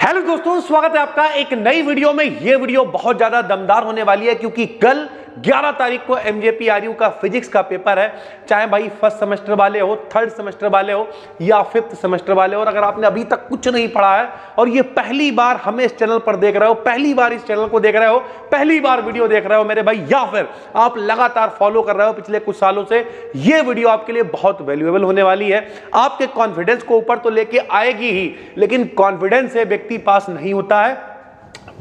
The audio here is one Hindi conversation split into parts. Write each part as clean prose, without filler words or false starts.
हेलो दोस्तों, स्वागत है आपका एक नई वीडियो में। ये वीडियो बहुत ज्यादा दमदार होने वाली है क्योंकि कल 11 तारीख को MJPRU का फिजिक्स का पेपर है। चाहे भाई फर्स्ट सेमेस्टर वाले हो, थर्ड सेमेस्टर वाले हो या फिफ्थ सेमेस्टर वाले हो, और अगर आपने अभी तक कुछ नहीं पढ़ा है और ये पहली बार हमें इस चैनल पर देख रहे हो, पहली बार इस चैनल को देख रहे हो, पहली बार वीडियो देख रहे हो मेरे भाई, या फिर आप लगातार फॉलो कर रहे हो पिछले कुछ सालों से, ये वीडियो आपके लिए बहुत वैल्यूएबल होने वाली है। आपके कॉन्फिडेंस को ऊपर तो लेके आएगी ही, लेकिन कॉन्फिडेंस से व्यक्ति पास नहीं होता है।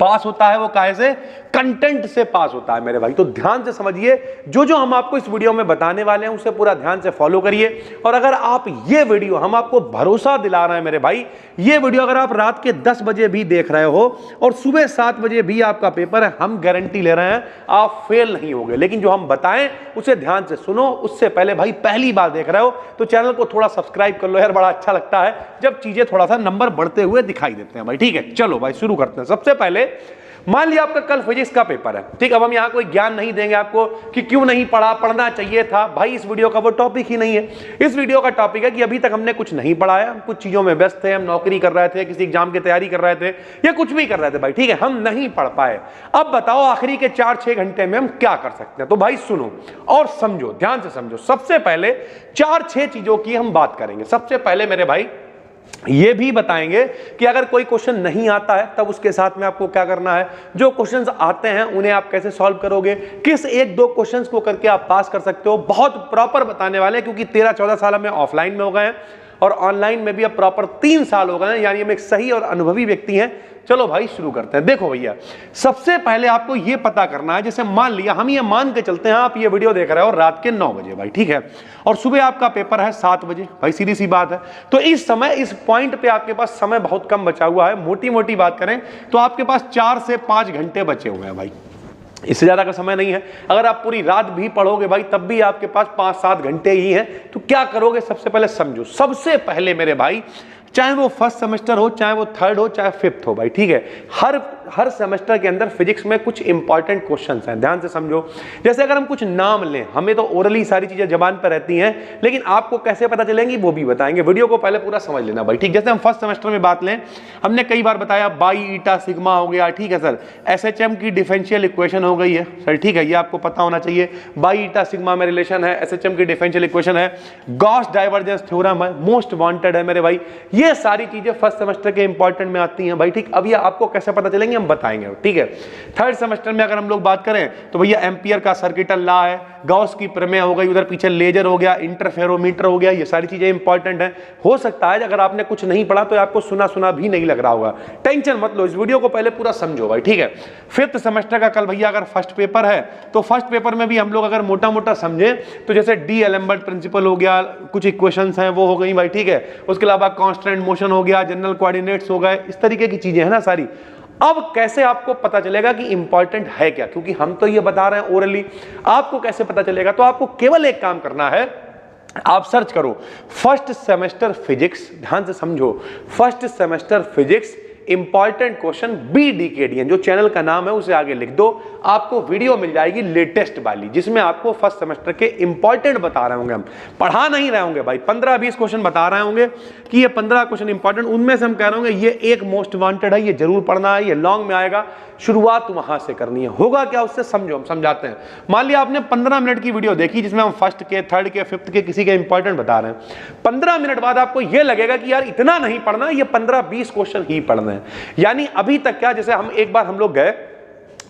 पास होता है वो काहे से? कंटेंट से पास होता है मेरे भाई। तो ध्यान से समझिए, जो हम आपको इस वीडियो में बताने वाले हैं उसे पूरा ध्यान से फॉलो करिए। और अगर आप ये वीडियो, हम आपको भरोसा दिला रहे हैं मेरे भाई, ये वीडियो अगर आप रात के 10 बजे भी देख रहे हो और सुबह 7 बजे भी आपका पेपर है, हम गारंटी ले रहे हैं आप फेल नहीं होंगे। लेकिन जो हम बताएं उसे ध्यान से सुनो। उससे पहले भाई पहली बार देख रहे हो तो चैनल को थोड़ा सब्सक्राइब कर लो यार, बड़ा अच्छा लगता है जब चीजें थोड़ा सा नंबर बढ़ते हुए दिखाई देते हैं भाई। ठीक है, चलो भाई शुरू करते हैं। सबसे पहले मान लिया आपका कल फिजिक्स का पेपर है, ठीक। अब हम यहां कोई ज्ञान नहीं देंगे आपको कि क्यों नहीं पढ़ा, पढ़ना चाहिए था भाई। इस वीडियो का वो टॉपिक ही नहीं है। इस वीडियो का टॉपिक है कि अभी तक हमने कुछ नहीं पढ़ा है, हम कुछ चीजों में व्यस्त थे, हम नौकरी कर रहे थे, किसी एग्जाम की तैयारी कर रहे थे या कुछ भी कर रहे थे भाई, ठीक है, हम नहीं पढ़ पाए। अब बताओ आखिरी के 4-6 घंटे में हम क्या कर सकते हैं। तो भाई सुनो और समझो, ध्यान से समझो। सबसे पहले 4-6 चीजों की हम बात करेंगे। सबसे पहले मेरे भाई ये भी बताएंगे कि अगर कोई क्वेश्चन नहीं आता है तब उसके साथ में आपको क्या करना है, जो क्वेश्चंस आते हैं उन्हें आप कैसे सॉल्व करोगे, किस 1-2 क्वेश्चंस को करके आप पास कर सकते हो, बहुत प्रॉपर बताने वाले हैं। क्योंकि 13-14 साल में ऑफलाइन में हो गए हैं और ऑनलाइन में भी अब प्रॉपर 3 साल हो गए हैं, यानी हम एक सही और अनुभवी व्यक्ति हैं। चलो भाई शुरू करते हैं। देखो भैया, सबसे पहले आपको यह पता करना है, जैसे मान लिया हम ये मान के चलते हैं आप ये वीडियो देख रहे हो रात के 9 बजे भाई, ठीक है, और सुबह आपका पेपर है 7 बजे भाई, सीधी सी बात है। तो इस समय, इस पॉइंट पे आपके पास समय बहुत कम बचा हुआ है। मोटी मोटी बात करें तो आपके पास 4 से 5 घंटे बचे हुए हैं भाई, इससे ज्यादा का समय नहीं है। अगर आप पूरी रात भी पढ़ोगे भाई तब भी आपके पास 5-7 घंटे ही हैं। तो क्या करोगे, सबसे पहले समझो। सबसे पहले मेरे भाई, चाहे वो फर्स्ट सेमेस्टर हो, चाहे वो थर्ड हो, चाहे फिफ्थ हो भाई, ठीक है, हर सेमेस्टर के अंदर फिजिक्स में कुछ इंपॉर्टेंट क्वेश्चंस हैं, ध्यान से समझो। जैसे अगर हम कुछ नाम लें, हमें तो ओरली सारी चीजें जबान पर रहती हैं, लेकिन आपको कैसे पता चलेंगी वो भी बताएंगे। वीडियो को पहले पूरा समझ लेना भाई, ठीक। जैसे हम फर्स्ट सेमेस्टर में बात लें, हमने कई बार बताया बाई ईटा सिग्मा हो गया, ठीक है सर। SHM की डिफरेंशियल इक्वेशन हो गई है सर, ठीक है, ये आपको पता होना चाहिए। बाई ईटा सिग्मा में रिलेशन है, SHM की डिफरेंशियल इक्वेशन है, गॉस डाइवर्जेंस थ्योरम है, मोस्ट वांटेड है मेरे भाई। ये सारी चीजें फर्स्ट सेमेस्टर के इंपॉर्टेंट में आती हैं भाई, ठीक। अब ये आपको कैसे पता चलेंगे हम बताएंगे, ठीक है। थर्ड सेमेस्टर में अगर हम लोग बात करें तो भैया एम्पियर का सर्किटल लॉ है, गॉस की प्रमेय हो गई, उधर पीछे लेजर हो गया, इंटरफेरोमीटर हो गया, ये सारी चीजें इंपॉर्टेंट हैं। हो सकता है अगर आपने कुछ नहीं पढ़ा तो आपको सुना सुना भी नहीं लग रहा होगा, टेंशन मत लो, इस वीडियो को पहले पूरा समझो भाई, ठीक है। फिफ्थ सेमेस्टर का कल भैया अगर फर्स्ट पेपर है तो फर्स्ट पेपर में भी हम लोग अगर मोटा मोटा समझे तो जैसे डी एलेम्बर्ट प्रिंसिपल हो गया, कुछ इक्वेशंस हैं वो हो गई भाई, ठीक है। उसके अलावा कांस्टेंट मोशन हो गया, जनरल कोऑर्डिनेट्स हो गए, इस तरीके की चीजें हैं ना सारी। अब कैसे आपको पता चलेगा कि इंपॉर्टेंट है क्या, क्योंकि हम तो ये बता रहे हैं ओरली, आपको कैसे पता चलेगा? तो आपको केवल एक काम करना है, आप सर्च करो फर्स्ट सेमेस्टर फिजिक्स, ध्यान से समझो, first semester physics important question BDKDN, जो चैनल का नाम है उसे आगे लिख दो, आपको वीडियो मिल जाएगी लेटेस्ट वाली, जिसमें आपको फर्स्ट सेमेस्टर के इंपॉर्टेंट बता रहे होंगे। हम पढ़ा नहीं रहे होंगे भाई, 15-20 क्वेश्चन बता रहे होंगे कि ये 15 क्वेश्चन इंपॉर्टेंट, उनमें से हम कह रहे होंगे ये एक मोस्ट वांटेड है, ये जरूर पढ़ना है, ये लॉन्ग में आएगा। शुरुआत वहां से करनी है। होगा क्या उससे, समझो, हम समझाते हैं। मान लिया आपने 15 मिनट की वीडियो देखी जिसमें हम फर्स्ट के, थर्ड के, फिफ्थ के किसी के इंपॉर्टेंट बता रहे हैं। 15 मिनट बाद आपको यह लगेगा कि यार इतना नहीं पढ़ना, ये 15-20 क्वेश्चन ही पढ़ना है। यानी अभी तक क्या, जैसे एक बार हम लोग गए,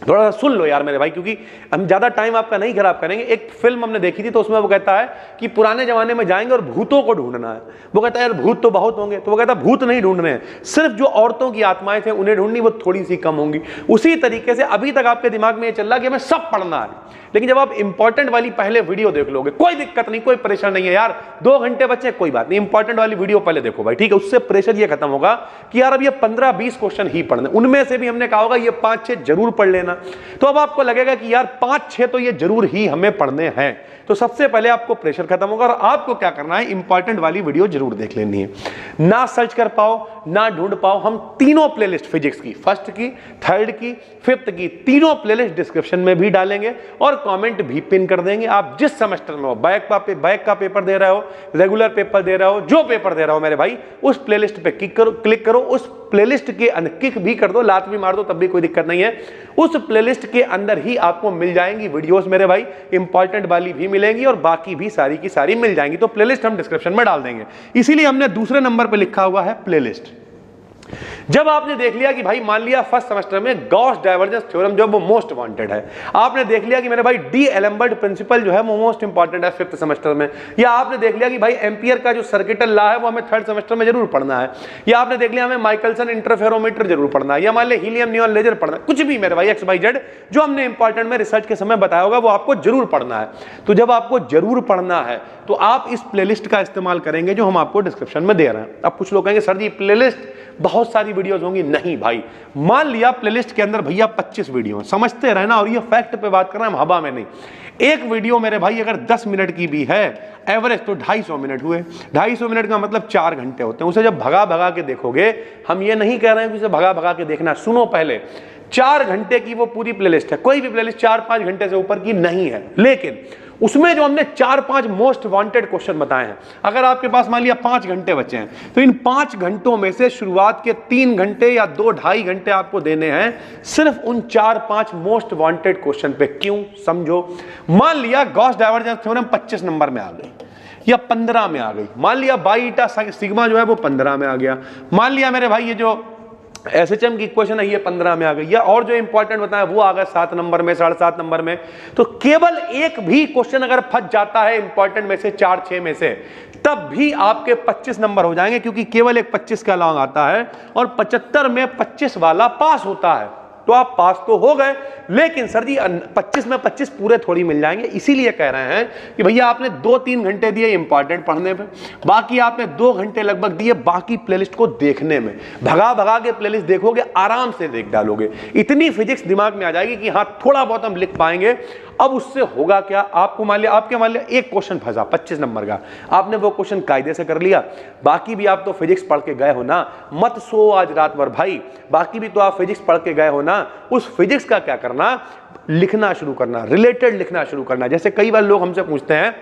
थोड़ा सा सुन लो यार मेरे भाई, क्योंकि हम ज्यादा टाइम आपका नहीं खराब करेंगे। एक फिल्म हमने देखी थी तो उसमें वो कहता है कि पुराने जमाने में जाएंगे और भूतों को ढूंढना है। वो कहता है यार भूत तो बहुत होंगे, तो वो कहता है भूत नहीं ढूंढने हैं, सिर्फ जो औरतों की आत्माएं थे उन्हें ढूंढनी, वो थोड़ी सी कम होंगी। उसी तरीके से अभी तक आपके दिमाग में ये चल रहा है कि हमें सब पढ़ना है, लेकिन जब आप इंपॉर्टेंट वाली पहले वीडियो देख लोगे, कोई दिक्कत नहीं, कोई परेशान नहीं है यार, 2 घंटे बच्चे कोई बात नहीं, इंपॉर्टेंट वाली वीडियो पहले देखो भाई, ठीक है। उससे प्रेशर ये खत्म होगा कि यार अब ये 15-20 क्वेश्चन ही पढ़ने, उनमें से भी हमने कहा होगा ये 5-6 जरूर पढ़ लेना लेना। तो अब आपको लगेगा कि यार 5-6 तो ये जरूर ही हमें पढ़ने हैं। तो सबसे पहले आपको प्रेशर खत्म होगा और आपको क्या करना है, इंपॉर्टेंट वाली वीडियो जरूर देख लेनी है। ना सर्च कर पाओ ना ढूंढ पाओ, हम तीनों प्लेलिस्ट फिजिक्स की, फर्स्ट की, थर्ड की, फिफ्थ की, तीनों प्लेलिस्ट डिस्क्रिप्शन में भी डालेंगे और कमेंट भी पिन कर देंगे। आप जिस सेमेस्टर में हो, बैक का पेपर दे रहे हो, रेगुलर पेपर दे रहे हो, जो पेपर दे रहे हो मेरे भाई, उस प्लेलिस्ट पे क्लिक करो, उस प्लेलिस्ट के किक भी कर दो, लात भी मार दो, तब भी कोई दिक्कत नहीं है। उस प्लेलिस्ट के अंदर ही आपको मिल जाएंगी वीडियोस मेरे भाई, इंपॉर्टेंट वाली भी मिलेंगी और बाकी भी सारी की सारी मिल जाएंगी। तो प्लेलिस्ट हम डिस्क्रिप्शन में डाल देंगे, इसीलिए हमने दूसरे नंबर पे लिखा हुआ है प्लेलिस्ट। जब आपने देख लिया कि भाई मान लिया फर्स्ट सेमेस्टर में गॉस डाइवर्जेंस थ्योरम जो वो मोस्ट वांटेड है, आपने देख लिया कि मेरे भाई डी एलेम्बर्ट प्रिंसिपल जो है वो मोस्ट इंपॉर्टेंट है फिफ्थ सेमेस्टर में, या आपने देख लिया कि भाई एम्पियर का जो सर्किटल लॉ है वो हमें थर्ड सेमेस्टर में जरूर पढ़ना है, या आपने देख लिया हमें माइकलसन इंटरफेरोमीटर जरूर पढ़ना है, या मान लिया हीलियम नियॉन लेजर पढ़ना है, कुछ भी मेरे भाई XYZ जो हमने इंपॉर्टेंट में रिसर्च के समय बताया होगा वो आपको जरूर पढ़ना है। तो जब आपको जरूर पढ़ना है तो आप इस प्लेलिस्ट का इस्तेमाल करेंगे जो हम आपको डिस्क्रिप्शन में दे रहे हैं। अब कुछ लोग कहेंगे सर जी प्लेलिस्ट बहुत सारी वीडियोस होंगी, नहीं भाई, मान लिया प्लेलिस्ट के अंदर भैया 25 वीडियो, समझते रहना, और ये फैक्ट पे बात कर रहे हैं, हम हवा में नहीं। एक वीडियो मेरे भाई अगर 10 मिनट की भी है एवरेज तो 250 मिनट हुए, 250 मिनट का मतलब 4 घंटे होते हैं। उसे जब भगा भगा के देखोगे, हम ये नहीं कह रहे हैं कि उसे भगा भगा के देखना, सुनो पहले, 4 घंटे की वो पूरी प्लेलिस्ट है, कोई भी प्लेलिस्ट 4-5 घंटे से ऊपर की नहीं है, लेकिन उसमें जो हमने 4-5 मोस्ट वांटेड क्वेश्चन बताए हैं, अगर आपके पास मान लिया 5 घंटे बचे हैं तो इन 5 घंटों में से शुरुआत के 3 घंटे या 2-2.5 घंटे आपको देने हैं सिर्फ उन 4-5 मोस्ट वांटेड क्वेश्चन पे। क्यों, समझो। मान लिया गॉस डाइवर्जेंस थ्योरम 25 नंबर में आ गई या 15 में आ गई, मान लिया बाई ईटा सिग्मा जो है वो 15 में आ गया, मान लिया मेरे भाई ये जो SHM की इक्वेशन है ये 15 में आ गई, या और जो इंपॉर्टेंट बताया वो आ गया 7 नंबर में, 7.5 नंबर में। तो केवल एक भी क्वेश्चन अगर फंस जाता है इंपॉर्टेंट में से 4-6 में से, तब भी आपके 25 नंबर हो जाएंगे, क्योंकि केवल एक 25 का लॉन्ग आता है और 75 में 25 वाला पास होता है। तो आप पास तो हो गए, लेकिन सर जी 25 में 25 पूरे थोड़ी मिल जाएंगे। इसीलिए कह रहे हैं कि भैया आपने 2-3 घंटे दिए इंपॉर्टेंट पढ़ने पे, बाकी आपने 2 घंटे लगभग दिए बाकी प्लेलिस्ट को देखने में। भगा भगा के प्लेलिस्ट देखोगे, आराम से देख डालोगे, इतनी फिजिक्स दिमाग में आ जाएगी कि हाँ थोड़ा बहुत हम लिख पाएंगे। अब उससे होगा क्या, आपको मान लिया एक क्वेश्चन फंसा 25 नंबर का, आपने वो क्वेश्चन कायदे से कर लिया, बाकी भी आप तो फिजिक्स पढ़ के गए हो ना, मत सो आज रात भर भाई, बाकी भी तो आप फिजिक्स पढ़ के गए हो ना, उस फिजिक्स का क्या करना, लिखना शुरू करना, रिलेटेड लिखना शुरू करना। जैसे कई बार लोग हमसे पूछते हैं,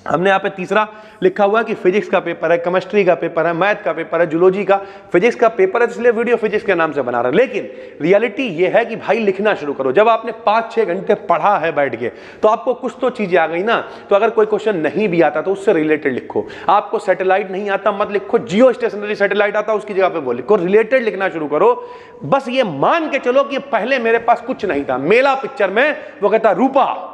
हमने यहाँ पे तीसरा लिखा हुआ है कि फिजिक्स का पेपर है, केमिस्ट्री का पेपर है, मैथ का पेपर है, जूलॉजी का, फिजिक्स का पेपर है, इसलिए वीडियो फिजिक्स के नाम से बना रहा है। लेकिन रियलिटी ये है कि भाई लिखना शुरू करो। जब आपने 5-6 घंटे पढ़ा है बैठ के, तो आपको कुछ तो चीजें आ गई ना। तो अगर कोई क्वेश्चन नहीं भी आता तो उससे रिलेटेड लिखो। आपको सैटेलाइट नहीं आता मत लिखो, जियो स्टेशनरी सैटेलाइट आता उसकी जगह पे वो लिखो, रिलेटेड लिखना शुरू करो। बस ये मान के चलो कि पहले मेरे पास कुछ नहीं था। मेला पिक्चर में वो कहता रूपा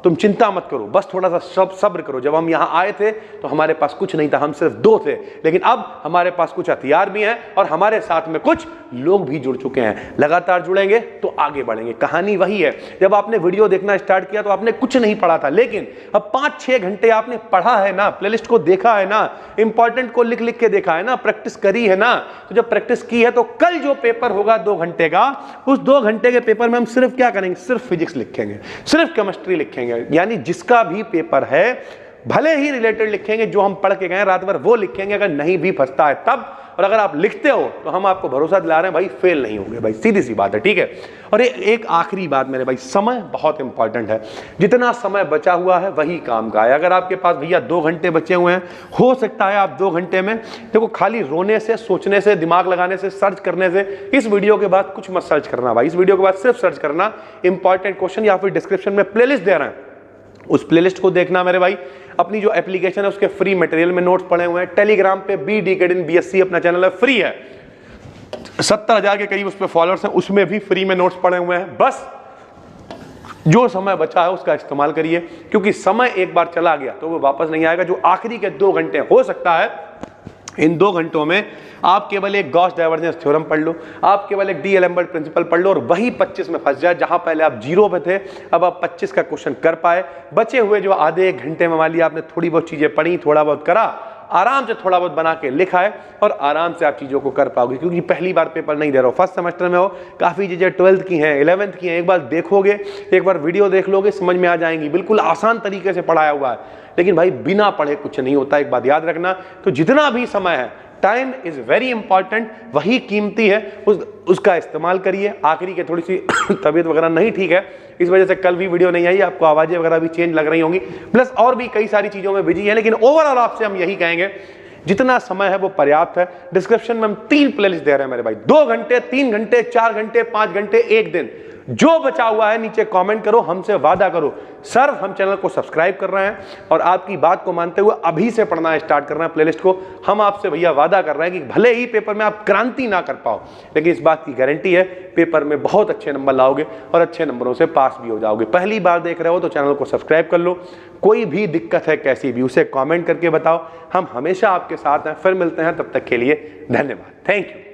तुम चिंता मत करो, बस थोड़ा सा सब्र करो, जब हम यहाँ आए थे तो हमारे पास कुछ नहीं था, हम सिर्फ 2 थे, लेकिन अब हमारे पास कुछ हथियार भी हैं और हमारे साथ में कुछ लोग भी जुड़ चुके हैं। लगातार जुड़ेंगे तो आगे बढ़ेंगे। कहानी वही है, जब आपने वीडियो देखना स्टार्ट किया तो आपने कुछ नहीं पढ़ा था, लेकिन अब 5-6 घंटे आपने पढ़ा है ना, प्लेलिस्ट को देखा है ना, इंपॉर्टेंट को लिख लिख के देखा है ना, प्रैक्टिस करी है ना। तो जब प्रैक्टिस की है तो कल जो पेपर होगा 2 घंटे का, उस 2 घंटे के पेपर में हम सिर्फ क्या करेंगे, सिर्फ फिजिक्स लिखेंगे, सिर्फ केमिस्ट्री लिखेंगे। यानी जिसका भी पेपर है भले ही रिलेटेड लिखेंगे, जो हम पढ़ के गए रात भर वो लिखेंगे, अगर नहीं भी फंसता है तब। और अगर आप लिखते हो तो हम आपको भरोसा दिला रहे हैं भाई फेल नहीं होंगे भाई, सीधी सी बात है, ठीक है। और एक आखिरी बात मेरे भाई, समय बहुत इंपॉर्टेंट है। जितना समय बचा हुआ है वही काम का है। अगर आपके पास भैया 2 घंटे बचे हुए हैं, हो सकता है आप 2 घंटे में देखो खाली रोने से, सोचने से, दिमाग लगाने से, सर्च करने से, इस वीडियो के बाद कुछ मत सर्च करना भाई। इस वीडियो के बाद सिर्फ सर्च करना इंपॉर्टेंट क्वेश्चन, या फिर डिस्क्रिप्शन में प्लेलिस्ट दे रहे हैं उस प्लेलिस्ट को देखना मेरे भाई। अपनी जो एप्लीकेशन है उसके फ्री मटेरियल में नोट्स पड़े हुए हैं। टेलीग्राम पे BDKIN अपना चैनल है, फ्री है, 70,000 के करीब उस पे फॉलोअर्स हैं, उसमें भी फ्री में नोट्स पड़े हुए हैं। बस जो समय बचा है उसका इस्तेमाल करिए, क्योंकि समय एक बार चला गया तो वो वापस नहीं आएगा। जो आखिरी के 2 घंटे हो सकता है इन 2 घंटों में आप केवल एक गॉस डाइवर्जेंस थ्योरम पढ़ लो, आप केवल एक डी एलेम्बर्ट प्रिंसिपल पढ़ लो और वही 25 में फंस जाए। जहां पहले आप 0 पे थे, अब आप 25 का क्वेश्चन कर पाए। बचे हुए जो आधे 1 घंटे में मान लिया आपने थोड़ी बहुत चीजें पढ़ी, थोड़ा बहुत करा, आराम से थोड़ा बहुत बना के लिखा है और आराम से आप चीज़ों को कर पाओगे, क्योंकि पहली बार पेपर नहीं दे रहा हो, फर्स्ट सेमेस्टर में हो, काफ़ी चीज़ें 12th की हैं, 11th की हैं, एक बार देखोगे, एक बार वीडियो देख लोगे, समझ में आ जाएंगी। बिल्कुल आसान तरीके से पढ़ाया हुआ है, लेकिन भाई बिना पढ़े कुछ नहीं होता, एक बात याद रखना। तो जितना भी समय है, टाइम इज वेरी इंपॉर्टेंट, वही कीमती है, उसका इस्तेमाल करिए। आखिरी के थोड़ी सी तबीयत वगैरह नहीं ठीक है, इस वजह से कल भी वीडियो नहीं आई, आपको आवाजें वगैरह भी चेंज लग रही होंगी, प्लस और भी कई सारी चीजों में बिजी है, लेकिन ओवरऑल आपसे हम यही कहेंगे जितना समय है वो पर्याप्त है। डिस्क्रिप्शन में हम 3 प्लेलिस्ट दे रहे हैं मेरे भाई, 2 घंटे, 3 घंटे, 4 घंटे, 5 घंटे, 1 दिन, जो बचा हुआ है नीचे कमेंट करो, हमसे वादा करो सर हम चैनल को सब्सक्राइब कर रहे हैं और आपकी बात को मानते हुए अभी से पढ़ना स्टार्ट कर रहे हैं प्लेलिस्ट को। हम आपसे भैया वादा कर रहे हैं कि भले ही पेपर में आप क्रांति ना कर पाओ, लेकिन इस बात की गारंटी है पेपर में बहुत अच्छे नंबर लाओगे और अच्छे नंबरों से पास भी हो जाओगे। पहली बार देख रहे हो तो चैनल को सब्सक्राइब कर लो, कोई भी दिक्कत है कैसी भी उसे कॉमेंट करके बताओ, हम हमेशा आपके साथ हैं। फिर मिलते हैं, तब तक के लिए धन्यवाद, थैंक यू।